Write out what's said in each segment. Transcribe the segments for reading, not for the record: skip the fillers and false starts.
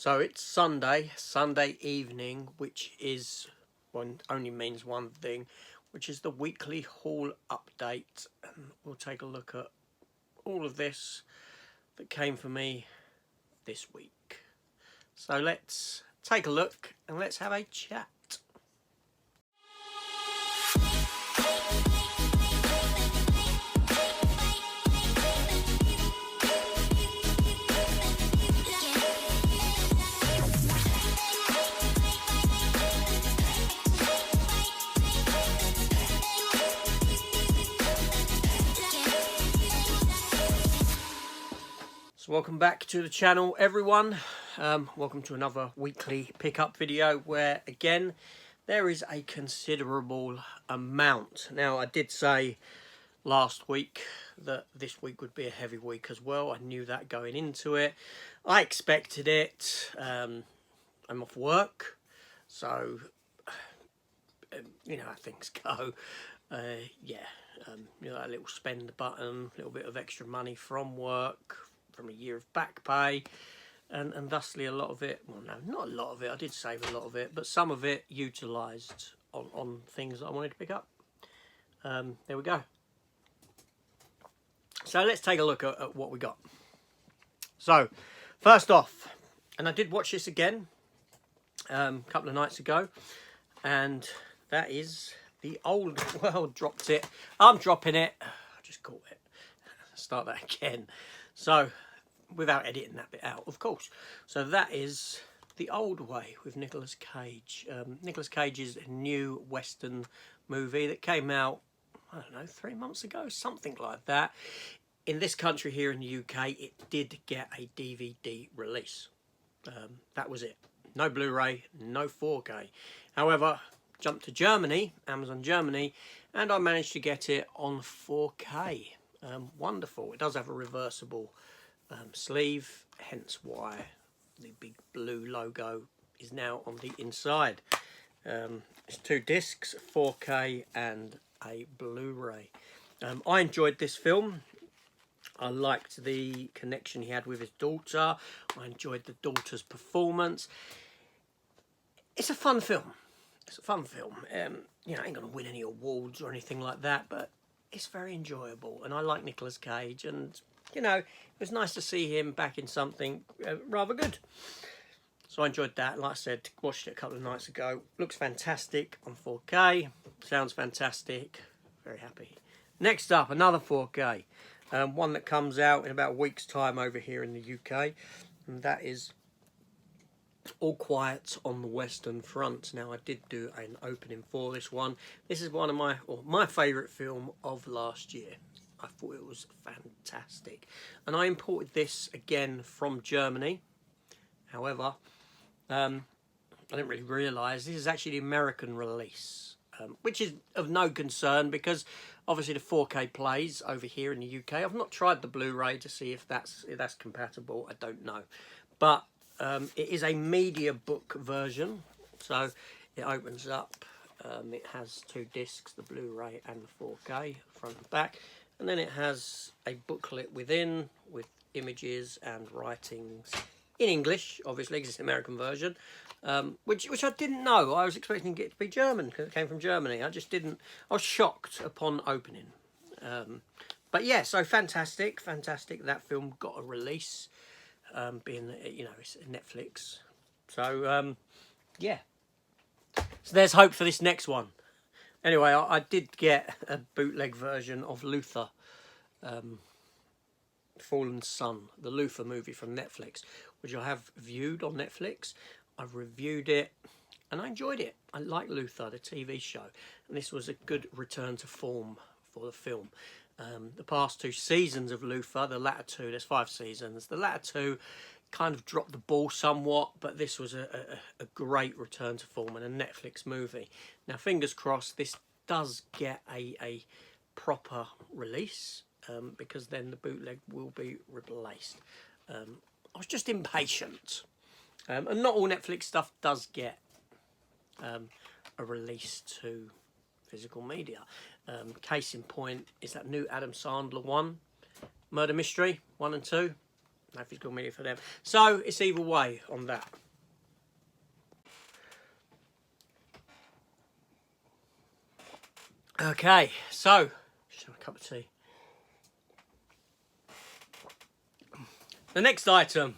So it's Sunday evening, which is only means one thing, which is the weekly haul update. And we'll take a look at all of this that came for me this week. So let's take a look and let's have a chat. So welcome back to the channel, everyone. Welcome to another weekly pickup video where again there is a considerable amount. Now, I did say last week that this week would be a heavy week as well. I knew that going into it. I expected it. I'm off work, so you know how things go. You know, that little spend button, a little bit of extra money from work, from a year of back pay, and thusly a lot of it, well no, not a lot of it, I did save a lot of it, but some of it utilised on things that I wanted to pick up. There we go. So let's take a look at what we got. So first off, and I did watch this again a couple of nights ago, and that is the old, well, dropped it, I'm dropping it, I just caught it, start that again. So, without editing that bit out, of course. So that is The Old Way with Nicolas Cage. Nicolas Cage's new Western movie that came out, I don't know, 3 months ago, something like that. In this country here in the UK, it did get a DVD release. That was it. No Blu-ray, no 4K. However, jumped to Germany, Amazon Germany, and I managed to get it on 4K. Wonderful. It does have a reversible sleeve, hence why the big blue logo is now on the inside. It's 2 discs, 4K and a Blu-ray. I enjoyed this film. I liked the connection he had with his daughter. I enjoyed the daughter's performance. It's a fun film. It's a fun film. You know, I ain't going to win any awards or anything like that, but it's very enjoyable, and I like Nicolas Cage, and you know, it was nice to see him back in something rather good. So I enjoyed that. Like I said, watched it a couple of nights ago. Looks fantastic on 4K. Sounds fantastic. Very happy. Next up, another 4K. One that comes out in about a week's time over here in the UK, and that is All Quiet on the Western Front. Now, I did do an opening for this one. This is one of my favourite film of last year. I thought it was fantastic. And I imported this again from Germany. However, I didn't really realise this is actually the American release, which is of no concern because obviously the 4K plays over here in the UK. I've not tried the Blu-ray to see if that's compatible. I don't know. But it is a media book version, so it opens up. It has 2 discs, the Blu-ray and the 4K, front and back, and then it has a booklet within with images and writings in English, obviously, because it's an American version, which I didn't know. I was expecting it to be German because it came from Germany. I just didn't. I was shocked upon opening. But yeah, so fantastic. That film got a release. Being, you know, it's Netflix, so yeah, so there's hope for this next one. Anyway, I did get a bootleg version of Luther, Fallen Son, the Luther movie from Netflix, which I have viewed on Netflix. I've reviewed it and I enjoyed it. I like Luther, the TV show, and this was a good return to form for the film. The past 2 seasons of Luther, the latter 2, there's 5 seasons, the latter 2 kind of dropped the ball somewhat, but this was a great return to form and a Netflix movie. Now, fingers crossed, this does get a proper release, because then the bootleg will be replaced. I was just impatient. And not all Netflix stuff does get a release to physical media. Case in point is that new Adam Sandler one, Murder Mystery 1 and 2. No physical media for them. So it's either way on that. Okay, so just have a cup of tea. The next item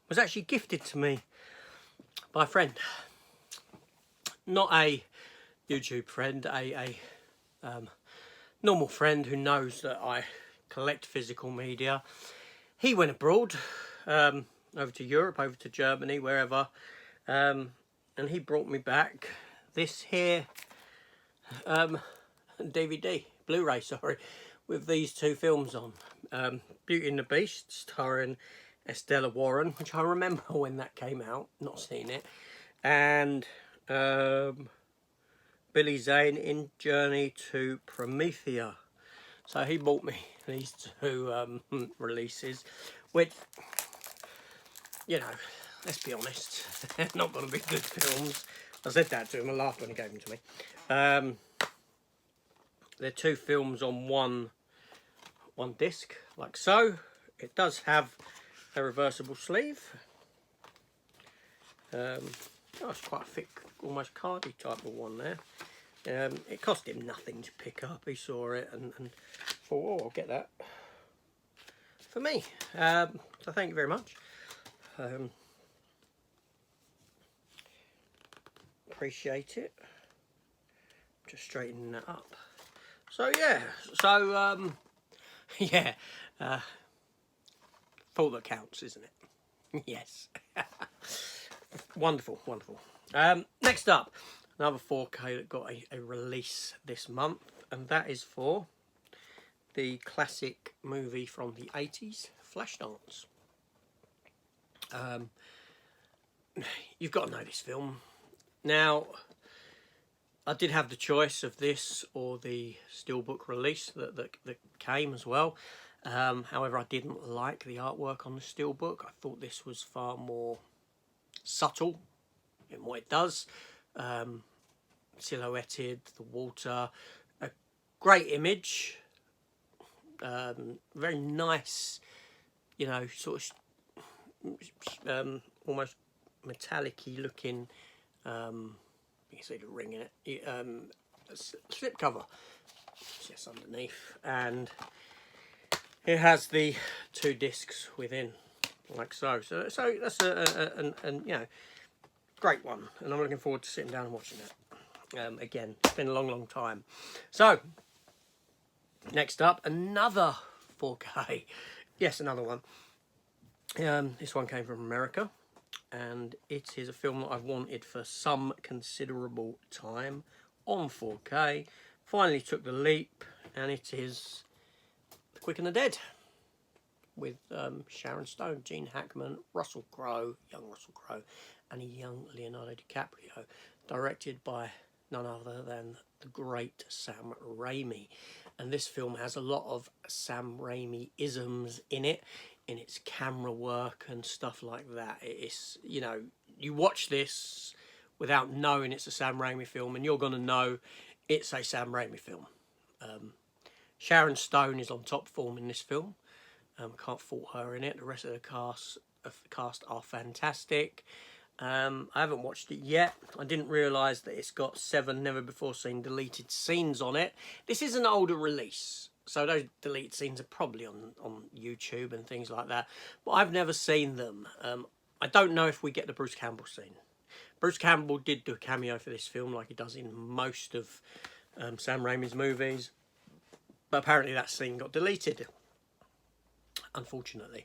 was actually gifted to me by a friend. Not a YouTube friend, a normal friend who knows that I collect physical media. He went abroad, over to Europe, over to Germany, wherever, and he brought me back this here DVD, Blu-ray, sorry, with these two films on. Beauty and the Beast, starring Estella Warren, which I remember when that came out, not seen it, and Billy Zane in Journey to Promethea. So he bought me these two releases, which, you know, let's be honest, they're not going to be good films. I said that to him, I laughed when he gave them to me. They're two films on one disc, like so. It does have a reversible sleeve. Oh, it's quite a thick, almost cardy type of one there. It cost him nothing to pick up. He saw it and thought, oh, I'll get that for me. So thank you very much. Appreciate it. Just straightening that up. So yeah, yeah, thought that counts, isn't it? Yes. Wonderful, wonderful. Next up, another 4K that got a release this month, and that is for the classic movie from the 80s, Flashdance. You've got to know this film. Now, I did have the choice of this or the steelbook release that came as well. However, I didn't like the artwork on the steelbook. I thought this was far more subtle in what it does. Silhouetted, the water, a great image, very nice, you know, sort of almost metallic-y looking, you can see the ring in it, slip cover, just underneath, and it has the two discs within, like so. So that's a you know, great one, and I'm looking forward to sitting down and watching it. Again, it's been a long time. So next up, another 4K. Yes, another one. This one came from America, and it is a film that I've wanted for some considerable time on 4K. Finally took the leap, and it is The Quick and the Dead, with Sharon Stone, Gene Hackman, Russell Crowe, young Russell Crowe, and a young Leonardo DiCaprio, directed by none other than the great Sam Raimi. And this film has a lot of Sam Raimi isms in it, in its camera work and stuff like that. It's, you know, you watch this without knowing it's a Sam Raimi film, and you're going to know it's a Sam Raimi film. Sharon Stone is on top form in this film. Can't fault her in it. The rest of the cast are fantastic. I haven't watched it yet. I didn't realise that it's got 7 never before seen deleted scenes on it. This is an older release, so those deleted scenes are probably on YouTube and things like that, but I've never seen them. I don't know if we get the Bruce Campbell scene. Bruce Campbell did do a cameo for this film, like he does in most of Sam Raimi's movies, but apparently that scene got deleted, unfortunately.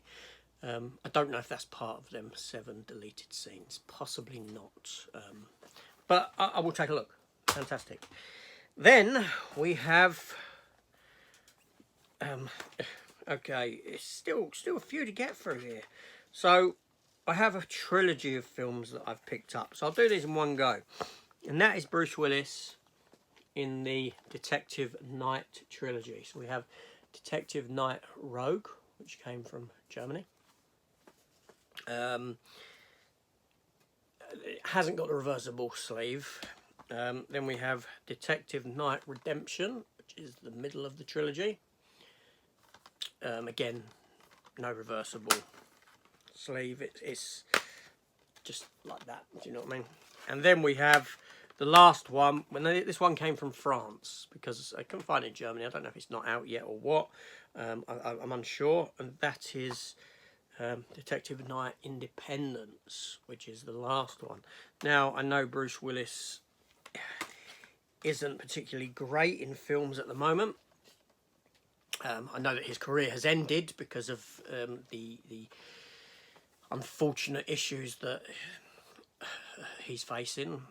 I don't know if that's part of them 7 deleted scenes. Possibly not. But I will take a look. Fantastic. Then we have... okay, it's still a few to get through here. So I have a trilogy of films that I've picked up. So I'll do these in one go. And that is Bruce Willis in the Detective Night trilogy. So we have Detective Night Rogue, which came from Germany. It hasn't got the reversible sleeve. Then we have Detective Night Redemption, which is the middle of the trilogy. Again, no reversible sleeve. It's just like that. Do you know what I mean? And then we have the last one. This one came from France because I couldn't find it in Germany. I don't know if it's not out yet or what. I'm unsure. And that is Detective Night Independence, which is the last one. Now, I know Bruce Willis isn't particularly great in films at the moment. I know that his career has ended because of the unfortunate issues that he's facing,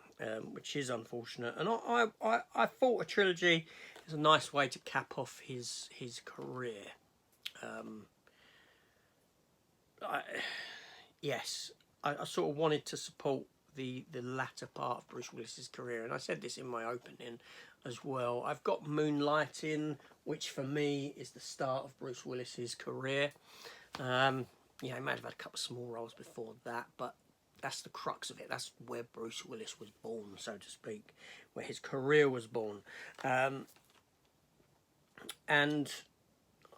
which is unfortunate. And I thought a trilogy is a nice way to cap off his career. Yes, I sort of wanted to support the latter part of Bruce Willis's career, and I said this in my opening as well. I've got Moonlighting, which for me is the start of Bruce Willis's career. Yeah, he might have had a couple of small roles before that, but that's the crux of it. That's where Bruce Willis was born, so to speak, where his career was born. And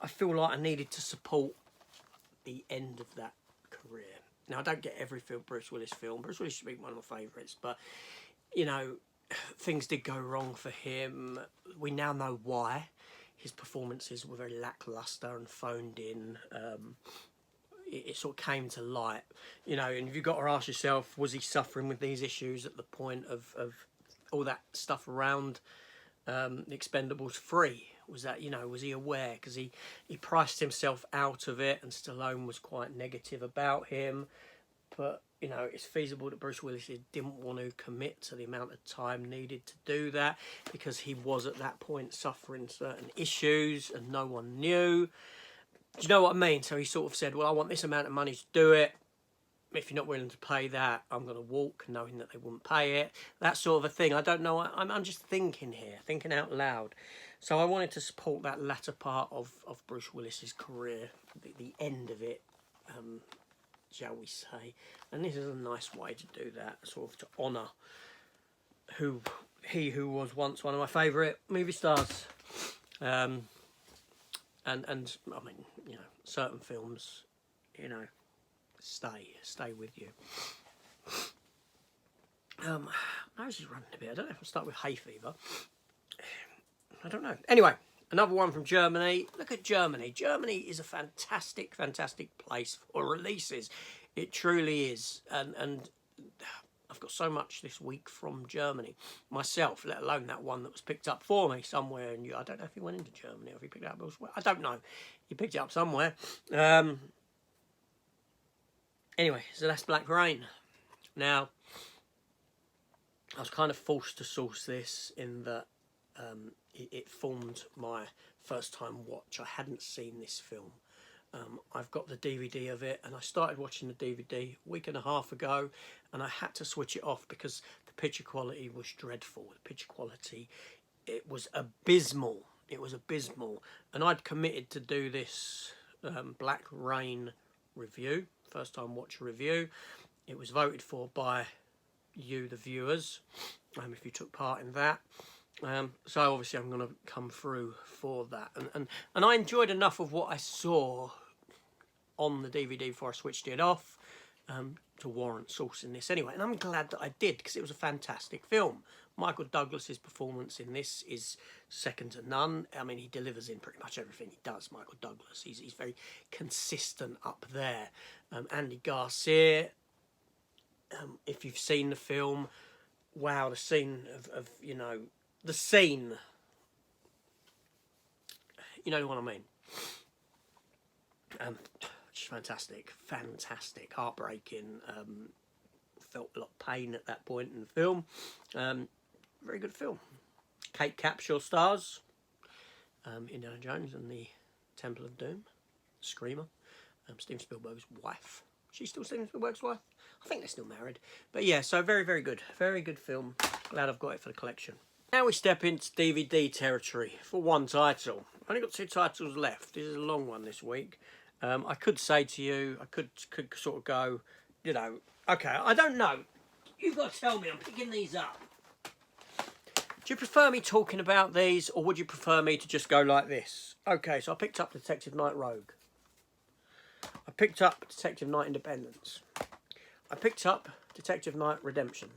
I feel like I needed to support the end of that career. Now, I don't get every Bruce Willis film. Bruce Willis should be one of my favourites, but, you know, things did go wrong for him. We now know why. His performances were very lacklustre and phoned in. It sort of came to light, you know, and you've got to ask yourself, was he suffering with these issues at the point of all that stuff around The Expendables 3? Was that, you know, was he aware? Because he priced himself out of it, and Stallone was quite negative about him. But, you know, it's feasible that Bruce Willis didn't want to commit to the amount of time needed to do that, because he was at that point suffering certain issues and no one knew. Do you know what I mean? So he sort of said, well, I want this amount of money to do it. If you're not willing to pay that, I'm going to walk, knowing that they wouldn't pay it. That sort of a thing. I don't know. I'm just thinking here, thinking out loud. So I wanted to support that latter part of Bruce Willis's career, the end of it, shall we say. And this is a nice way to do that, sort of to honour who was once one of my favourite movie stars. And I mean, you know, certain films, you know, stay with you. My nose is running a bit. I don't know if I'll start with hay fever. I don't know. Anyway, another one from Germany. Look at Germany. Germany is a fantastic, fantastic place for releases. It truly is. And I've got so much this week from Germany myself, let alone that one that was picked up for me somewhere. And I don't know if he went into Germany or if he picked it up elsewhere. I don't know. He picked it up somewhere. Anyway, so that's Black Rain. Now, I was kind of forced to source this in that it formed my first time watch. I hadn't seen this film. I've got the DVD of it, and I started watching the DVD a week and a half ago, and I had to switch it off because the picture quality was dreadful. The picture quality, it was abysmal. It was abysmal. And I'd committed to do this Black Rain review, first time watch review. It was voted for by you, the viewers, if you took part in that. So obviously I'm going to come through for that. And I enjoyed enough of what I saw on the DVD before I switched it off to warrant sourcing this anyway. And I'm glad that I did, because it was a fantastic film. Michael Douglas's performance in this is second to none. I mean, he delivers in pretty much everything he does, Michael Douglas. He's very consistent up there. Andy Garcia, if you've seen the film, wow, the scene of you know, the scene, you know what I mean. Just fantastic, heartbreaking. Felt a lot of pain at that point in the film. Very good film. Kate Capshaw stars. Indiana Jones and the Temple of Doom. Screamer. Steven Spielberg's wife. She's still Steven Spielberg's wife? I think they're still married. But yeah, so very, very good. Very good film. Glad I've got it for the collection. Now we step into DVD territory for one title. I've only got 2 titles left. This is a long one this week. I could say to you, I could sort of go, you know, okay, I don't know. You've got to tell me, I'm picking these up. Do you prefer me talking about these, or would you prefer me to just go like this? Okay, so I picked up Detective Knight Rogue. I picked up Detective Knight Independence. I picked up Detective Knight Redemption.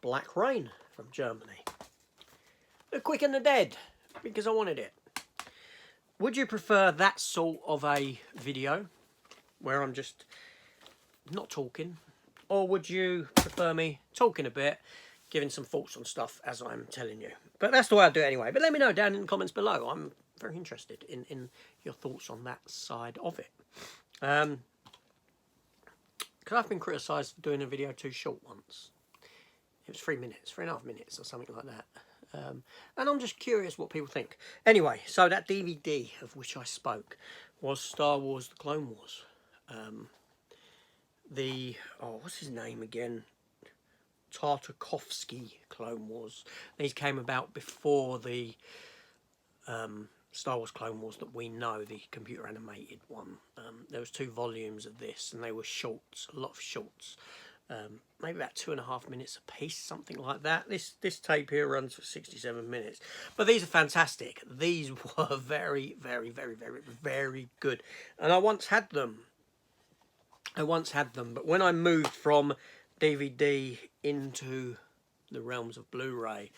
Black Rain from Germany. The Quick and the Dead, because I wanted it. Would you prefer that sort of a video, where I'm just not talking, or would you prefer me talking a bit, giving some thoughts on stuff as I'm telling you? But that's the way I do it anyway. But let me know down in the comments below. I'm very interested in your thoughts on that side of it. Because I've been criticised for doing a video too short once. It was 3 minutes, 3.5 minutes or something like that. And I'm just curious what people think. Anyway, so that DVD of which I spoke was Star Wars: The Clone Wars. What's his name again? Tartakovsky Clone Wars. These came about before the Star Wars Clone Wars that we know, the computer animated one. There was 2 volumes of this, and they were shorts, a lot of shorts. Maybe about 2.5 minutes a piece, something like that. This tape here runs for 67 minutes. But these are fantastic. These were very, very, very, very, very good. And I once had them. But when I moved from DVD into the realms of Blu-ray,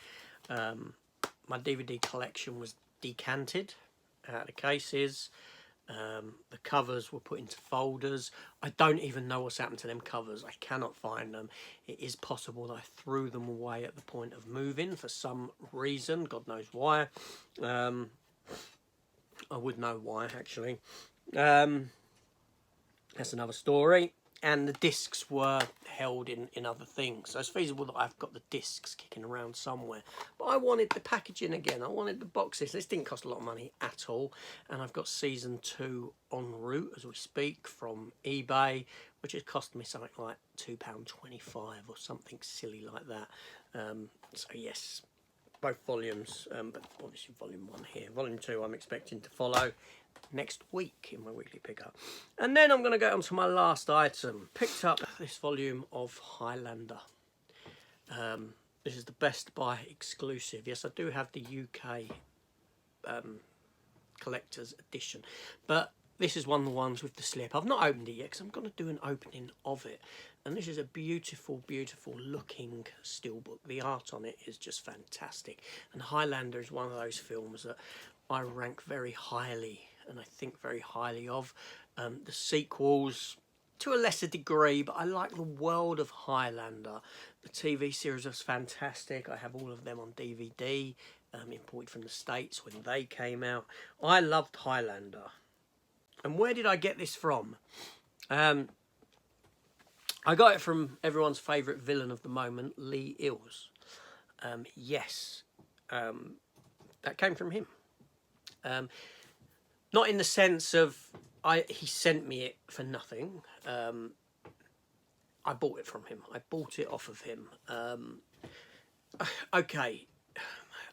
my DVD collection was decanted out of the cases. The covers were put into folders. I don't even know what's happened to them covers. I cannot find them. It is possible that I threw them away at the point of moving for some reason. God knows why. I would know why, actually. That's another story. And the discs were held in other things. So it's feasible that I've got the discs kicking around somewhere. But I wanted the packaging again. I wanted the boxes. This didn't cost a lot of money at all. And I've got season 2 en route as we speak from eBay, which has cost me something like £2.25 or something silly like that. So yes, both volumes, but obviously volume 1 here. Volume 2 I'm expecting to follow next week in my weekly pickup. And then I'm going to go on to my last item. Picked up this volume of Highlander. This is the Best Buy exclusive. Yes, I do have the UK collector's edition, but this is one of the ones with the slip. I've not opened it yet because I'm going to do an opening of it. And this is a beautiful, beautiful looking steelbook. The art on it is just fantastic. And Highlander is one of those films that I rank very highly, and I think very highly of. The sequels, to a lesser degree, but I like the world of Highlander. The TV series was fantastic. I have all of them on DVD, imported from the States when they came out. I loved Highlander. And where did I get this from? I got it from everyone's favourite villain of the moment, Lee Ills. Yes, that came from him. Not in the sense of he sent me it for nothing. I bought it from him. I bought it off of him. Okay,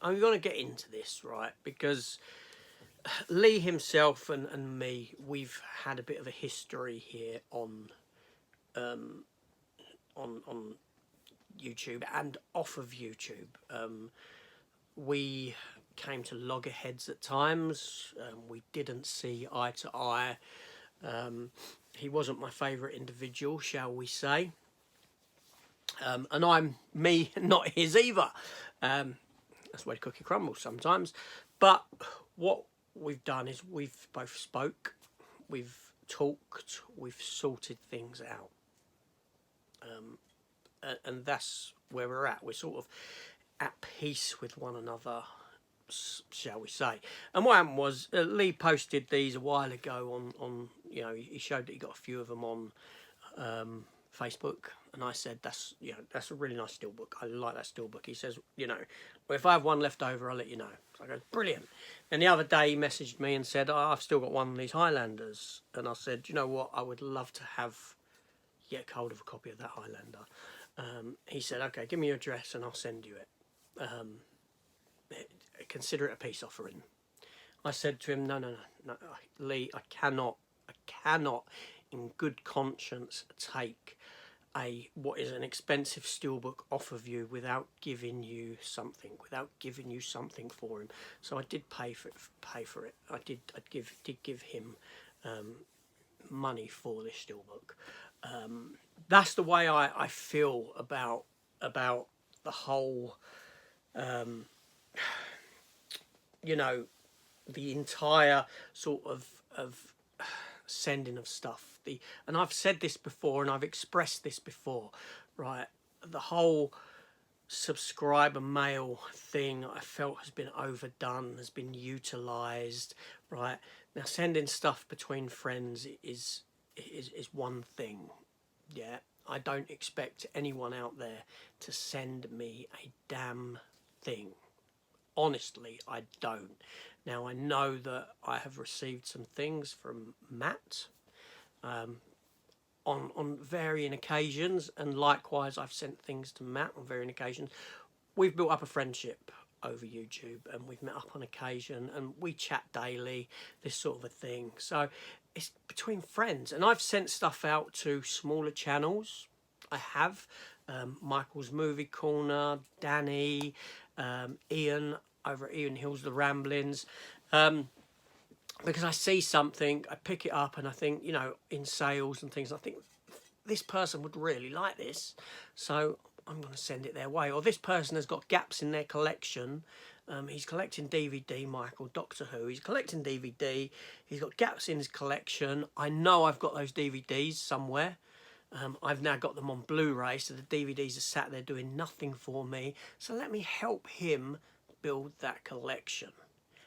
I'm going to get into this, right? Because Lee himself and me, we've had a bit of a history here on YouTube and off of YouTube. We came to loggerheads at times. We didn't see eye to eye. He wasn't my favourite individual, shall we say. And I'm not his either. That's the way the cookie crumbles sometimes. But what we've done is we've both spoke, we've talked, we've sorted things out. And that's where we're at. We're sort of at peace with one another, shall we say. And what happened was Lee posted these a while ago on he showed that he got a few of them on Facebook, and I said that's a really nice steelbook. I like that steelbook. He says, well, if I have one left over, I'll let you know. So I go, brilliant. And the other day he messaged me and said, I've still got one of these Highlanders, and I said, you know what, I would love to get hold of a copy of that Highlander. He said, okay, give me your address and I'll send you it. Consider it a peace offering. I said to him, no, Lee, I cannot in good conscience take what is an expensive steelbook off of you without giving you something, for him. So I did pay for it. I did give him money for this steelbook. That's the way I feel about the whole, you know, the entire sort of sending of stuff. And I've said this before, and I've expressed this before, right? The whole subscriber mail thing, I felt, has been overdone, has been utilised, right? Now, sending stuff between friends is one thing, yeah. I don't expect anyone out there to send me a damn thing. Honestly, I don't. Now, I know that I have received some things from Matt on varying occasions, and likewise I've sent things to Matt on varying occasions. We've built up a friendship over YouTube, and we've met up on occasion, and we chat daily, this sort of a thing. So it's between friends, and I've sent stuff out to smaller channels. I have Michael's Movie Corner, Danny, Ian over at Ian Hill's The Ramblings, because I see something, I pick it up, and I think, you know, in sales and things, I think this person would really like this, so I'm going to send it their way. Or this person has got gaps in their collection. He's collecting DVD, Michael, Doctor Who. He's collecting DVD. He's got gaps in his collection. I know I've got those DVDs somewhere. I've now got them on Blu-ray, so the DVDs are sat there doing nothing for me. So let me help him build that collection.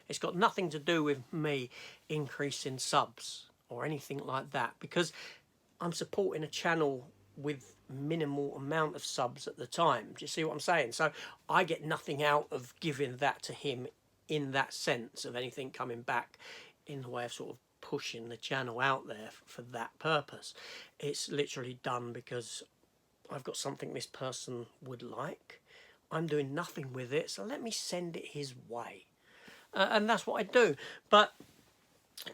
It's got nothing to do with me increasing subs or anything like that, because I'm supporting a channel with minimal amount of subs at the time. Do you see what I'm saying? So I get nothing out of giving that to him in that sense of anything coming back in the way of sort of pushing the channel out there for that purpose. It's literally done because I've got something this person would like. I'm doing nothing with it, so let me send it his way. And that's what I do. But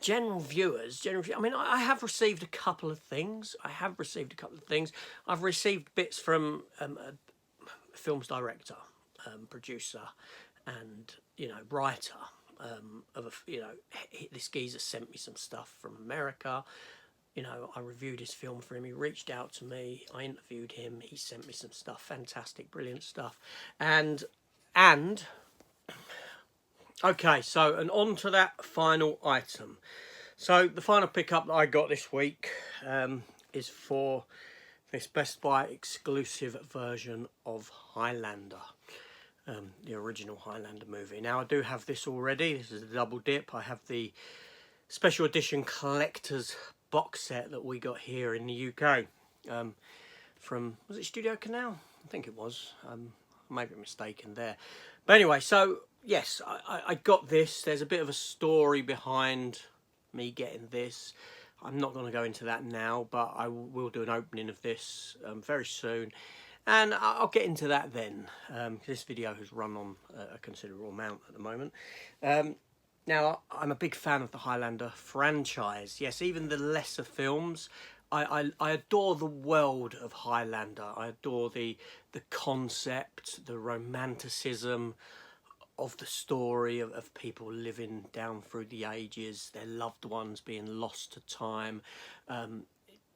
general viewers, I mean, I have received a couple of things. I've received bits from a film's director, producer, and, you know, writer. This geezer sent me some stuff from America. You know, I reviewed his film for him. He reached out to me. I interviewed him. He sent me some stuff. Fantastic, brilliant stuff. And okay, so, and on to that final item. So the final pickup that I got this week is for this Best Buy exclusive version of Highlander, the original Highlander movie. Now, I do have this already. This is a double dip. I have the special edition collector's box set that we got here in the UK from, was it Studio Canal? I think it was. I may be mistaken there. But anyway, so yes, I got this. There's a bit of a story behind me getting this. I'm not going to go into that now, but I will do an opening of this very soon. And I'll get into that then. This video has run on a considerable amount at the moment. Now, I'm a big fan of the Highlander franchise. Yes, even the lesser films. I adore the world of Highlander. I adore the concept, the romanticism of the story of people living down through the ages, their loved ones being lost to time.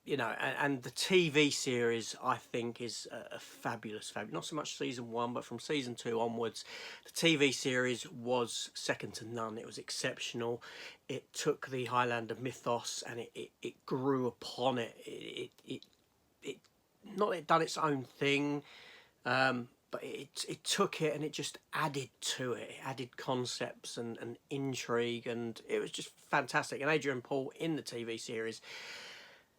You know, and the TV series, I think, is a fabulous. Not so much season 1, but from season 2 onwards, the TV series was second to none. It was exceptional. It took the Highlander mythos and it grew upon it. It not that it done its own thing, but it took it and it just added to it. It added concepts and intrigue, and it was just fantastic. And Adrian Paul in the TV series,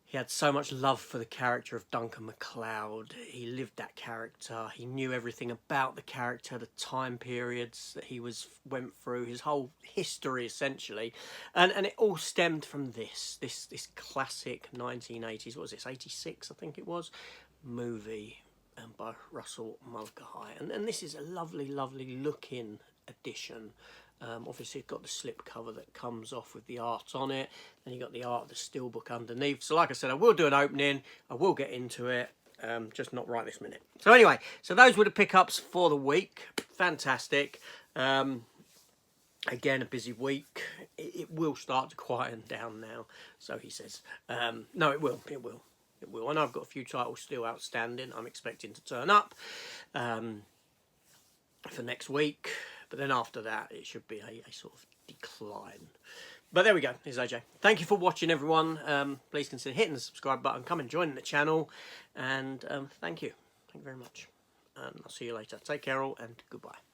he had so much love for the character of Duncan MacLeod. He lived that character. He knew everything about the character, the time periods that he went through, his whole history essentially, and it all stemmed from this classic 1980s. What was this? 86, I think it was, movie by Russell Mulcahy, and this is a lovely looking edition. Obviously, it's got the slip cover that comes off with the art on it, and you got the art of the steelbook underneath. So like I said, I will do an opening, I will get into it, just not right this minute. So anyway, so those were the pickups for the week. Fantastic. Again, a busy week. It will start to quieten down now, so he says. No, it will. It will. It will. I know I've got a few titles still outstanding. I'm expecting to turn up for next week, but then after that, it should be a sort of decline. But there we go. Here's AJ. Thank you for watching, everyone. Please consider hitting the subscribe button. Come and join the channel, and thank you. Thank you very much. And I'll see you later. Take care all, and goodbye.